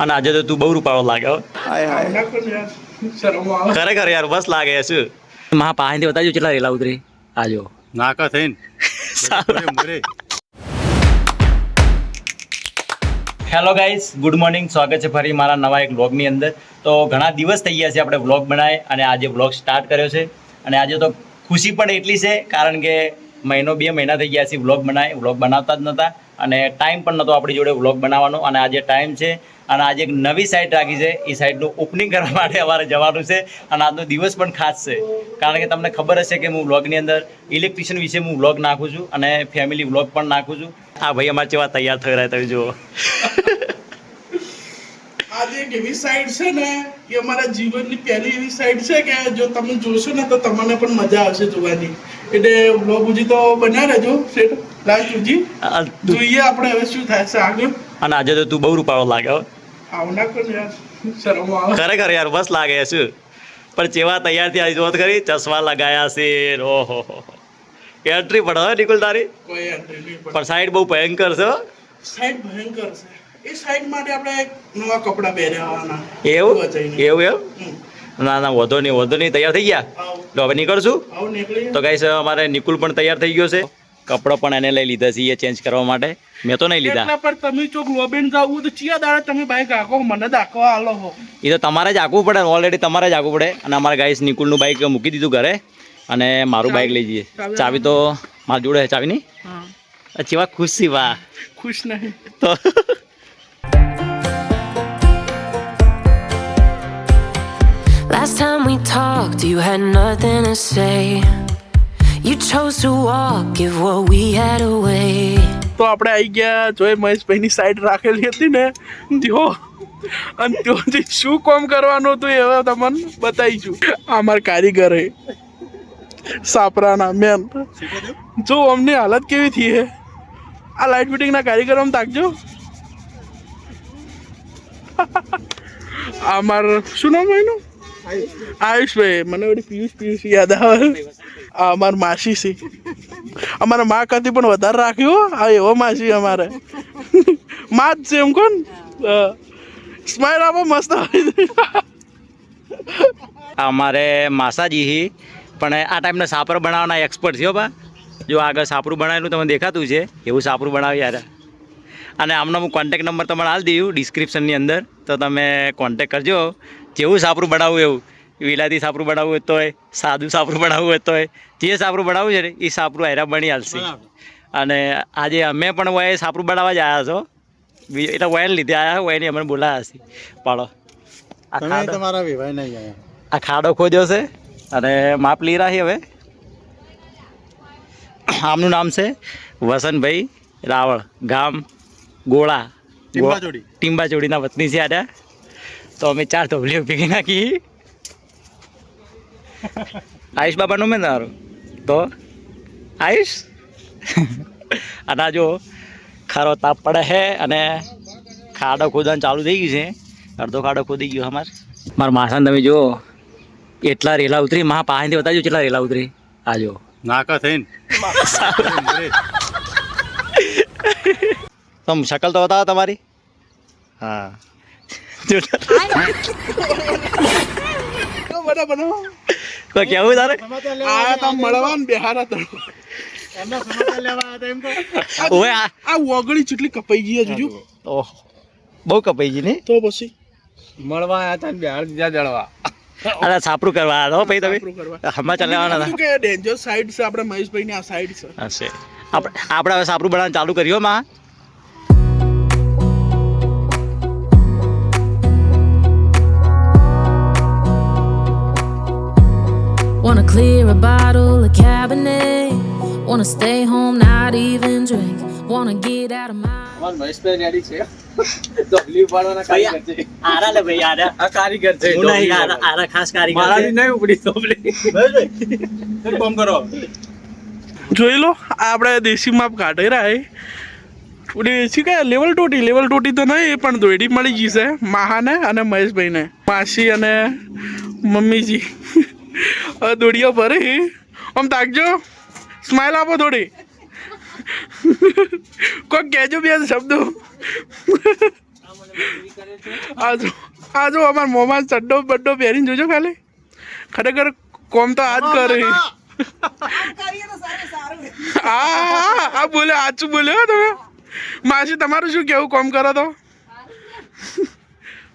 અને આજે તો તું બહુ રૂપાળો લાગે હો. ખરેખર યાર બસ લાગે શું મા પાસેથી બતાવજો કેટલા રેલા ઉતરી આજો નાકા થઈને હેલો ગાઈઝ, ગુડ મોર્નિંગ. સ્વાગત છે ફરી મારા નવા એક વ્લોગની અંદર. તો ઘણા દિવસ થઈ ગયા છે આપણે વ્લોગ બનાવે અને આજે વ્લોગ સ્ટાર્ટ કર્યો છે. અને આજે તો ખુશી પણ એટલી છે કારણ કે મહિનો 2 મહિના થઈ ગયા છે વ્લોગ બનાવતા જ નહોતા અને ટાઈમ પણ નહોતો આપણી જોડે વ્લોગ બનાવવાનો. અને આજે ટાઈમ છે અને આજે એક નવી સાઇટ રાખી છે. એ સાઇટનું ઓપનિંગ કરવા માટે અમારે જવાનું છે અને આજનો દિવસ પણ ખાસ છે કારણ કે તમને ખબર હશે કે હું વ્લોગની અંદર ઇલેક્ટ્રિશિયન વિશે હું વ્લોગ નાખું છું અને ફેમિલી વ્લોગ પણ નાખું છું. હા ભાઈ, અમારે કેવા તૈયાર થઈ રહ્યા તમે જુઓ. આજે એક એવી સાઈડ છે ને એ અમારા જીવનની પહેલી એવી સાઈડ છે કે જો તમે જોશો ને તો તમને પણ મજા આવશે જોવાની. એટલે વ્લોગ ઉજી તો બન્યા રહેજો સેટ લાઈક ઉજી જોઈએ આપણે હવે શું થાય છે આગળ. અને આજે તો તું બહુ રૂપાળો લાગે હો. આવના કોણ યાર શરમ આવે ખરેખર યાર બસ લાગે શું પણ ચેવા તૈયાર થયા જોત કરી, ચશ્મા લગાયા છે. ઓહો એન્ટ્રી પડે હો નિકુલ તારી. કોઈ એન્ટ્રી નહીં પણ સાઈડ બહુ ભયંકર છે હો. સાઈડ ભયંકર છે. એ સાઈડ માટે આપણે નવા કપડા પહેરવાના. એવું જઈને. એવું ના ના વધો નહીં તૈયાર થઈ ગયા. આવ તો હવે નીકળશું. આવ નીકળી તો ગાઈસ અમારે નિકુલ પણ તૈયાર થઈ ગયો છે. કપડાં પણ એને લઈ લીધા છે એ ચેન્જ કરવા માટે. મેં તો નહીં લીધા. એટલા પર તમે ચોક લોબેન જાવું તો ચિયા દાડે તમે બાઈક આખો મને દાખવા આલો હો. એ તો તમારે જ આંકવું પડે, ઓલરેડી તમારે જ આંકવું પડે. અને અમારા ગાઈસ નિકુલનું બાઇક મૂકી દીધું ઘરે અને મારું બાઇક લઈ જઈએ. ચાવી તો મારી જોડે છે. ચાવી નહીં હા ચેવા ખુશ છી વાહ. ખુશ નહીં તો Last time we talked, you had nothing to say. You chose to walk, give what we had away. તો આપણે આવી ગયા જોઈ મહેશભાઈની સાઈડ રાખેલી હતી ને ત્યો અને ત્યોથી શું કામ કરવાનું હતું એ હવે તમને બતાવીશું. આ મારા કારીગર હે સાપરાના મેન. જો અમની હાલત કેવી થઈ હે. આ લાઇટ ફિટિંગના કારીગર આમ તાકજો. આ મારું શું નામ એનું? આયુષભાઈ. મને વળી પિયુષ યાદ આવે. આ અમારી માસી છે. અમારા મા કરતી પણ વધારે રાખ્યું. આ એવો માસી અમારે માં જ છે એમ કોણ. સ્માઈલ આપો મસ્ત. અમારે માસાજી પણ આ ટાઈમના સાપર બનાવવાના એક્સપર્ટ થયો બા. જો આગળ સાપરું બનાવેલું તમને દેખાતું છે એવું સાપરું બનાવી યાર. અને આમનો હું કોન્ટેક નંબર તમને આપી દઉં ડિસ્ક્રિપ્શનની અંદર, તો તમે કોન્ટેક કરજો. જેવું સાપરું બનાવવું એવું, વિલાતી સાપરું બનાવવું હોય તોય, સાદું સાપરું બનાવવું હોય તોય, જે સાપરું બનાવવું છે ને એ સાપરું હારા બની હાલશે. અને આજે અમે પણ વય સાપરું બનાવવા જ આવ્યા છો. એટલે વયને લીધે આવ્યા હોય ને અમને બોલાયા છે. પાડો આ ખાડો ખોદ્યો છે અને માપ લઈ રહ્યા હવે. આમનું નામ છે વસંતભાઈ રાવળ, ગામ ગોળા, ટીંબાચોડીના વતની છે આર્યા. તો અમે 4 ધોબલીઓ ભેગી નાખી. આયુષ બાબાનું મેં તારું તો આયુષ. અને જો ખારો તાપ પડે છે અને ખાડો ખોદવાનું ચાલુ થઈ ગયું છે. અડધો ખાડો ખોદી ગયો અમારે. મારા માસાને તમે જુઓ એટલા રેલા ઉતરી. મા પાસેથી બતાવજો કેટલા રેલા ઉતરી આજો નાકા થઈને તમ શકલ તો બતાવો તમારી. હા કોઈ કેવું તારે આ તો મળવા બેહારા તો ઓય આ ઓગળી ચેટલી કપાઈ ગઈ જોજો. ઓહ બહુ કપાઈ ગઈ ને. તો પછી મળવા આવ્યા હતા ને બિહાર દીધા જળવા. અરે સાપરું કરવા આવ્યા હો ભાઈ તમે. હમણાં ચાલવાના હતા. કે ડેન્જર સાઈડ છે આપણે મહેશભાઈની આ સાઈડ છે. હશે આપણે હવે સાપરું બનાવવાનું ચાલુ કર્યું માં. Wanna clear a bottle of Cabernet. Wanna stay home, not even drink. Wanna get out of my. અમાર મહેશભાઈ રેડી છે. ડબલી પાડવાના કારીગર છે. આરા લે ભાઈ આરા આ કારીગર છે. હું નહીં આરા ખાસ કારીગર મારાથી નહીં ઉપડી ડબલી. મહેશભાઈ કોમ કરો. જોઈ લો આપણે દેશી માપ કાઢી રહ્યા હે. દેશી કે લેવલ ટોટી તો નહીં પણ દોયડી મળી ગઈ છે માહાને અને મહેશભાઈને. માસી અને મમ્મીજી દોડીઓ ભરે. આમ તાકજો, સ્માઈલ આપો થોડી. કોઈ કહેજો બે શબ્દો. આ જો અમાર મોમાં ચડ્ડો બડ્ડો પહેરીને જોજો ખાલી ખરેખર કોમ તો આજ કરે આ બોલે આચું બોલ્યો તમે માસી તમારું શું કેવું કોમ કરો તો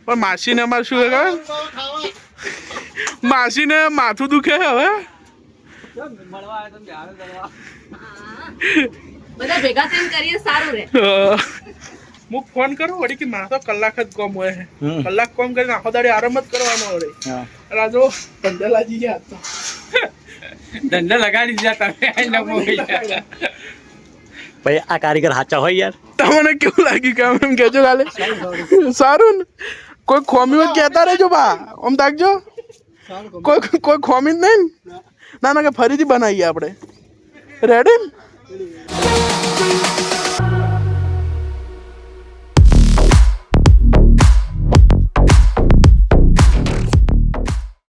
પણ માસીને અમારે શું ખબર માસીને માથું દુખે હવે બધા ભેગા થઈને કરીએ સારું રે હું ફોન કરું વળી કે મારે તો કલાક જ કોમ હોય કલાક કોમ કરીને આખો દાડી આરામ જ કરવાનો વળે આ જો ધંધેલાજી ગયા તો ધંધા લગાડી દીધા તમે ભાઈ આ કારીગર સાચા હોય યાર તમને કેવું લાગ્યું કામ એમ કહેજો કાલે સારું ને કોઈ ખોમી હોય કહેતા રહેજો બા આમ તાકજો કોઈ ખોમી જ નહીં ના કે ફરીથી બનાવીએ આપણે રેડી